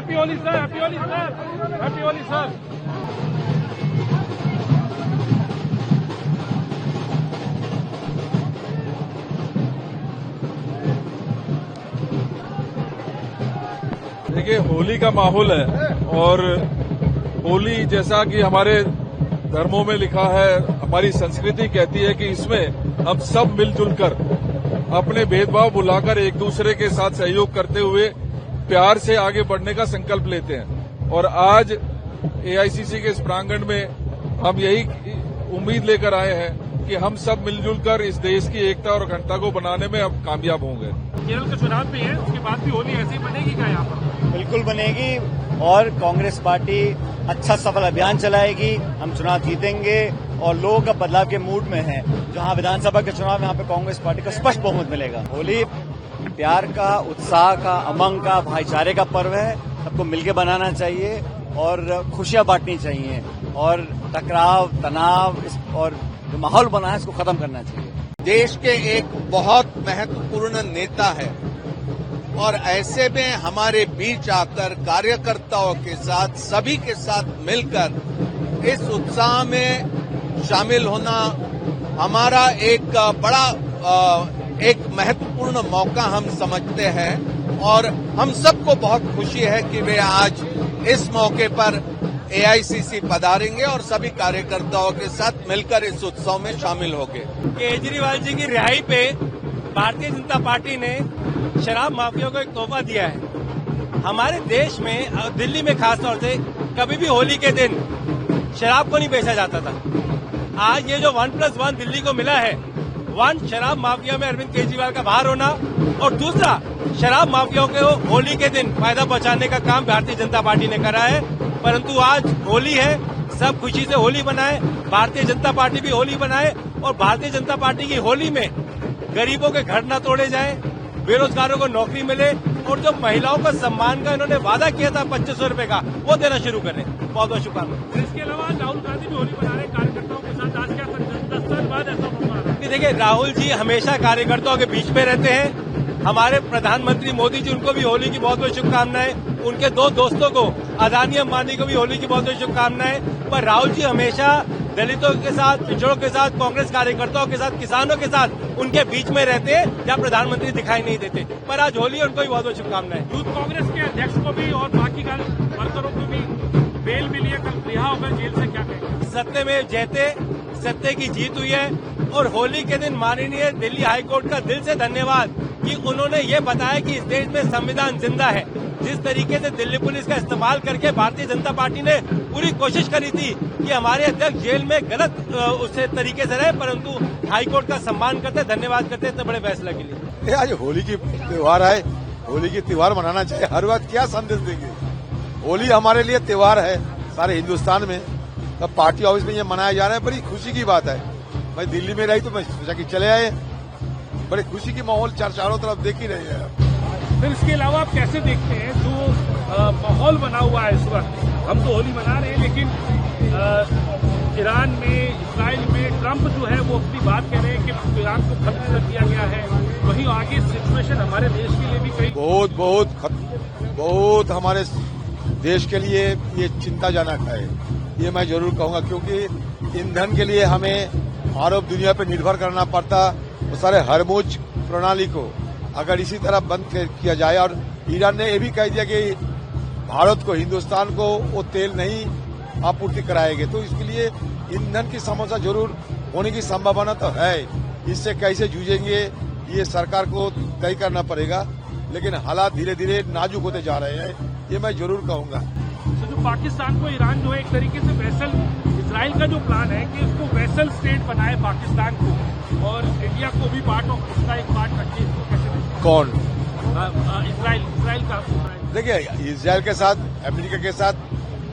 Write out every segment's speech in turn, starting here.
Happy Holi sir, happy Holi sir, happy Holi sir. देखिए, होली का माहौल है और होली जैसा कि हमारे धर्मों में लिखा है, हमारी संस्कृति कहती है कि इसमें हम सब मिलजुल कर अपने भेदभाव भुलाकर एक दूसरे के साथ सहयोग करते हुए प्यार से आगे बढ़ने का संकल्प लेते हैं। और आज एआईसीसी के इस प्रांगण में हम यही उम्मीद लेकर आए हैं कि हम सब मिलजुल कर इस देश की एकता और अखंडता को बनाने में अब कामयाब होंगे। केरल का चुनाव भी है, उसके बाद भी होली ऐसे ही बनेगी क्या यहाँ पर? बिल्कुल बनेगी और कांग्रेस पार्टी अच्छा सफल अभियान चलाएगी। हम चुनाव जीतेंगे और लोग अब बदलाव के मूड में हैं। जहां विधानसभा के चुनाव में यहाँ पे कांग्रेस पार्टी को स्पष्ट बहुमत मिलेगा। होली प्यार का, उत्साह का, उमंग का, भाईचारे का पर्व है। सबको मिलकर बनाना चाहिए और खुशियां बांटनी चाहिए और टकराव, तनाव और जो माहौल बना है इसको खत्म करना चाहिए। देश के एक बहुत महत्वपूर्ण नेता है और ऐसे में हमारे बीच आकर कार्यकर्ताओं के साथ, सभी के साथ मिलकर इस उत्साह में शामिल होना हमारा एक बड़ा एक महत्वपूर्ण मौका हम समझते हैं और हम सबको बहुत खुशी है कि वे आज इस मौके पर एआईसीसी पधारेंगे और सभी कार्यकर्ताओं के साथ मिलकर इस उत्सव में शामिल होंगे। केजरीवाल जी की रिहाई पे भारतीय जनता पार्टी ने शराब माफिया को एक तोहफा दिया है। हमारे देश में, दिल्ली में खासतौर से, कभी भी होली के दिन शराब को नहीं बेचा जाता था। आज ये जो 1+1 दिल्ली को मिला है, 1 शराब माफिया में अरविंद केजरीवाल का बाहर होना और दूसरा शराब माफियाओं को होली के दिन फायदा पहुंचाने का काम भारतीय जनता पार्टी ने करा है। परंतु आज होली है, सब खुशी से होली मनाए, भारतीय जनता पार्टी भी होली बनाए और भारतीय जनता पार्टी की होली में गरीबों के घर न तोड़े जाए, बेरोजगारों को नौकरी मिले और जो महिलाओं का सम्मान का इन्होंने वादा किया था 2500 रुपए का, वो देना शुरू करें। बहुत बहुत शुभकामनाएं। इसके अलावा राहुल गांधी भी होली मना रहे कार्यकर्ताओं के साथ। आज क्या 10 साल बाद ऐसा मौका आ रहा है? देखिए, राहुल जी हमेशा कार्यकर्ताओं के बीच में रहते हैं। हमारे प्रधानमंत्री मोदी जी, उनको भी होली की बहुत बहुत शुभकामनाएं। उनके 2 दोस्तों को, अदानी अंबानी को भी होली की बहुत बहुत शुभकामनाएं। पर राहुल जी हमेशा दलितों के साथ, पिछड़ों के साथ, कांग्रेस कार्यकर्ताओं के साथ, किसानों के साथ उनके बीच में रहते हैं जहाँ प्रधानमंत्री दिखाई नहीं देते। पर आज होली, उनको भी बहुत बहुत शुभकामनाएं। यूथ कांग्रेस के अध्यक्ष को भी और बाकी वर्करों को भी बेल मिली है, कल रिहा होकर जेल से, क्या कहेंगे? सत्य में जयते, सत्य की जीत हुई है और होली के दिन माननीय दिल्ली हाईकोर्ट का दिल से धन्यवाद कि उन्होंने ये बताया कि इस देश में संविधान जिंदा है। जिस तरीके से दिल्ली पुलिस का इस्तेमाल करके भारतीय जनता पार्टी ने पूरी कोशिश करी थी कि हमारे अध्यक्ष जेल में गलत उससे तरीके से रहे, परंतु हाईकोर्ट का सम्मान करते, धन्यवाद करते इतने बड़े फैसले के लिए। आज होली की त्योहार है, होली की त्योहार मनाना चाहिए। हर वक्त क्या संदेश देंगे? होली हमारे लिए त्योहार है सारे हिंदुस्तान में। तब पार्टी ऑफिस में ये मनाया जा रहा है, बड़ी खुशी की बात है। मैं दिल्ली में रही तो मैं सोचा कि चले आए, बड़ी खुशी की माहौल चारों तरफ देख ही रहे हैं। फिर इसके अलावा आप कैसे देखते हैं जो माहौल बना हुआ है इस वक्त? हम तो होली मना रहे हैं, लेकिन ईरान में, इजराइल में ट्रंप जो है वो अपनी बात कह रहे हैं कि ईरान को खत्म कर दिया गया है। वहीं आगे सिचुएशन हमारे देश के लिए भी कई बहुत हमारे देश के लिए ये चिंताजनक है, ये मैं जरूर कहूंगा, क्योंकि ईंधन के लिए हमें अरब दुनिया पर निर्भर करना पड़ता। वो सारे हरमुज प्रणाली को अगर इसी तरह बंद किया जाए, और ईरान ने ये भी कह दिया कि भारत को, हिंदुस्तान को वो तेल नहीं आपूर्ति कराएंगे, तो इसके लिए ईंधन की समस्या जरूर होने की संभावना तो है। इससे कैसे जूझेंगे ये सरकार को तय करना पड़ेगा, लेकिन हालात धीरे धीरे नाजुक होते जा रहे हैं, ये मैं जरूर कहूंगा। तो जो पाकिस्तान को ईरान जो है एक तरीके से वैसल, इजराइल का जो प्लान है कि उसको वैसल स्टेट बनाए पाकिस्तान को और इंडिया को भी पार्ट ऑफ उसका एक पार्ट रखे, इसको कैसे देखते हैं? कौन? इजराइल का। देखिए, इजराइल के साथ, अमेरिका के साथ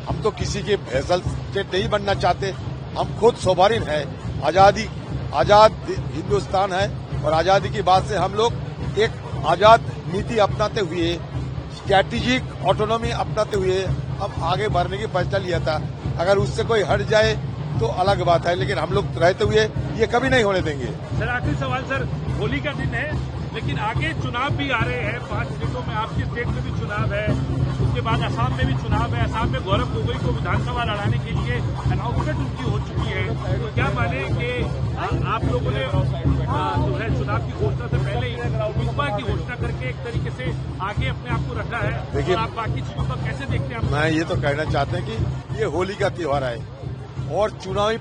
हम तो किसी के वैसल स्टेट नहीं बनना चाहते। हम खुद सोवरिन है, आजाद हिंदुस्तान है और आजादी की बात से हम लोग एक आजाद नीति अपनाते हुए, स्ट्रैटेजिक ऑटोनॉमी अपनाते हुए हम आगे बढ़ने की फैसला लिया था। अगर उससे कोई हट जाए तो अलग बात है, लेकिन हम लोग रहते हुए ये कभी नहीं होने देंगे। सर, आखिरी सवाल सर, होली का दिन है लेकिन आगे चुनाव भी आ रहे हैं 5 स्टेटों में, आपके स्टेट में भी चुनाव है, उसके बाद असम में भी चुनाव है। असम में गौरव गोगोई को विधानसभा लड़ाने के लिए अनाउंसमेंट उनकी हो चुकी है। तो क्या माने कि आप लोगों ने जो है चुनाव की घोषणा से पहले ही उम्मीदवार की घोषणा करके एक तरीके से आगे अपने आप को रखा है। देखिए, और आप बाकी चीजों को कैसे देखते हैं? मैं ये तो कहना चाहते हैं कि ये होली का त्योहार है और चुनावी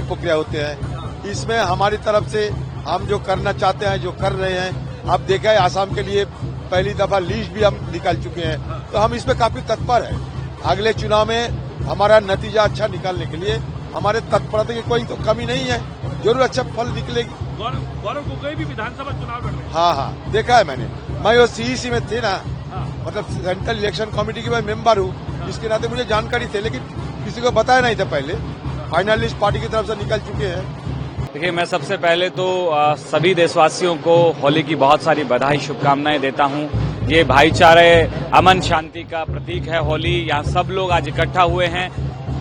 प्रक्रिया होते हैं। इसमें हमारी तरफ से हम जो करना चाहते हैं, जो कर रहे हैं, अब देखा है आसाम के लिए पहली दफा लिस्ट भी हम निकाल चुके हैं, तो हम इसमें काफी तत्पर हैं। अगले चुनाव में हमारा नतीजा अच्छा निकालने के लिए हमारे तत्परता की कोई तो कमी नहीं है, जरूर अच्छा फल निकलेगी। गौरव गोगोई भी विधानसभा चुनाव लड़ रहे हैं। हाँ, देखा है मैंने। मैं वो सीईसी में थे ना, मतलब सेंट्रल इलेक्शन कमेटी की मैं मेंबर हूँ, इसके नाते मुझे जानकारी थे, लेकिन किसी को बताया नहीं था पहले। फाइनल लिस्ट पार्टी की तरफ से निकल चुके हैं। देखिए, मैं सबसे पहले तो सभी देशवासियों को होली की बहुत सारी बधाई, शुभकामनाएं देता हूं। ये भाईचारे, अमन शांति का प्रतीक है होली। यहाँ सब लोग आज इकट्ठा हुए हैं।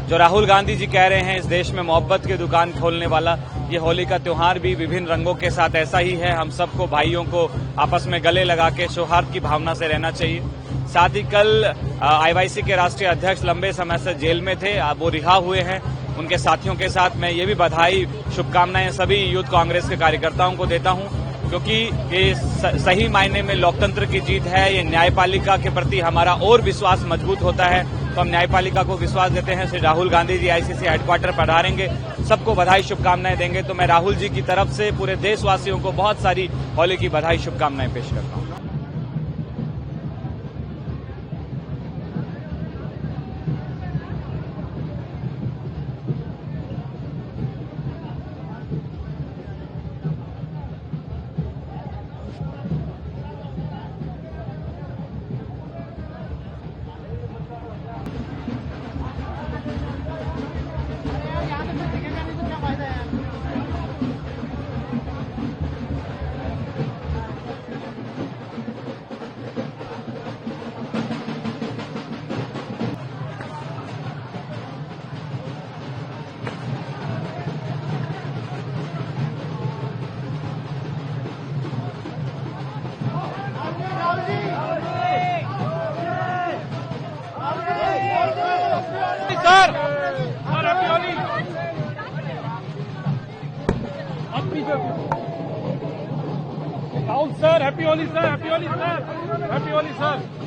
जो राहुल गांधी जी कह रहे हैं इस देश में मोहब्बत की दुकान खोलने वाला, ये होली का त्योहार भी विभिन्न रंगों के साथ ऐसा ही है। हम सबको, भाइयों को आपस में गले लगा के सौहार्द की भावना से रहना चाहिए। साथ ही कल आईवाईसी के राष्ट्रीय अध्यक्ष लंबे समय से जेल में थे, वो रिहा हुए हैं। उनके साथियों के साथ मैं ये भी बधाई, शुभकामनाएं सभी यूथ कांग्रेस के कार्यकर्ताओं को देता हूं, क्योंकि ये सही मायने में लोकतंत्र की जीत है। ये न्यायपालिका के प्रति हमारा और विश्वास मजबूत होता है, तो हम न्यायपालिका को विश्वास देते हैं। श्री राहुल गांधी जी आईसीसी हेडक्वार्टर पधारेंगे, सबको बधाई शुभकामनाएं देंगे। तो मैं राहुल जी की तरफ से पूरे देशवासियों को बहुत सारी होली की बधाई शुभकामनाएं पेश करता हूं। Raul sir, happy Holi sir, happy Holi sir, happy Holi sir.